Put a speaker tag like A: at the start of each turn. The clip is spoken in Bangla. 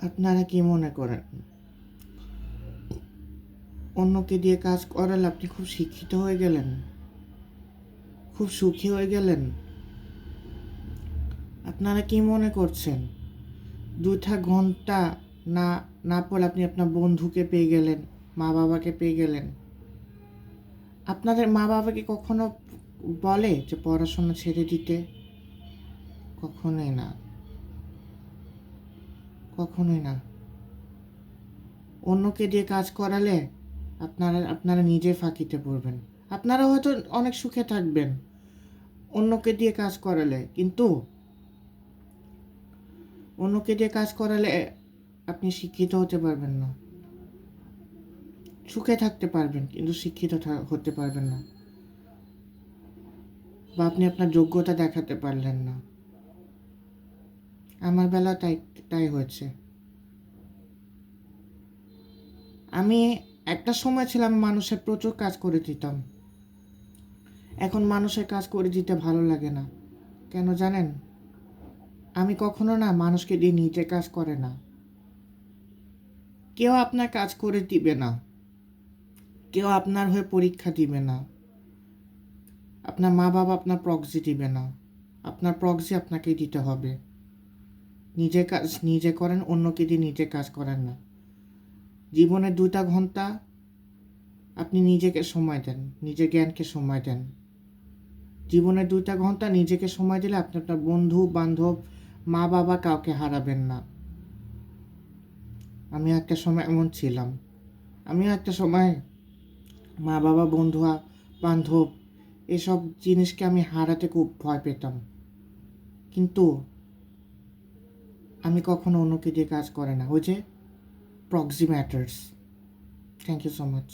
A: আপনারা কি মনে করেন অন্যকে দিয়ে কাজ করালে আপনি খুব শিক্ষিত হয়ে গেলেন, খুব সুখী হয়ে গেলেন? আপনারা কি মনে করছেন 2টা ঘন্টা না না পড়ে আপনি আপনার বন্ধুকে পেয়ে গেলেন, মা বাবাকে পেয়ে গেলেন? আপনাদের মা বাবা কি কখনো বলে যে পড়াশোনা ছেড়ে দিতে? কখনোই না, কখনোই না। অন্যকে দিয়ে কাজ করালে আপনারা নিজে ফাঁকিতে পড়বেন। আপনারা হয়তো অনেক সুখে থাকবেন অন্যকে দিয়ে কাজ করালে, কিন্তু অন্যকে দিয়ে কাজ করালে আপনি শিক্ষিত হতে পারবেন না। সুখে থাকতে পারবেন কিন্তু শিক্ষিত হতে পারবেন না, বা আপনি আপনার যোগ্যতা দেখাতে পারলেন না। আমার বেলা তাই তাই হয়েছে। আমি একটা সময় ছিলাম মানুষের প্রচুর কাজ করে দিতাম, এখন মানুষের কাজ করে দিতে ভালো লাগে না। কেন জানেন? আমি কখনো না মানুষকে দিয়ে নিজে কাজ করে না। কেউ আপনার কাজ করে দিবে না, কেউ আপনার হয়ে পরীক্ষা দিবে না, আপনার মা বাবা আপনার প্রক্সি দিবে না। আপনার প্রক্সি আপনাকেই দিতে হবে। নিজে কাজ নিজে করেন, অন্যকে দিয়ে নিজে কাজ করেন না। জীবনে 2টা ঘন্টা আপনি নিজেকে সময় দেন, নিজের জ্ঞানকে সময় দেন। জীবনে 2টা ঘন্টা নিজেকে সময় দিলে আপনি আপনার বন্ধু বান্ধব মা বাবা কাউকে হারাবেন না। আমি একটা সময় এমন ছিলাম। আমিও একটা সময় মা বাবা বন্ধু বান্ধব এসব জিনিসকে আমি হারাতে খুব ভয় পেতাম, কিন্তু আমি কখনো অন্যকে দিয়ে কাজ করে না। ওই যে proxy matters. Thank you so much.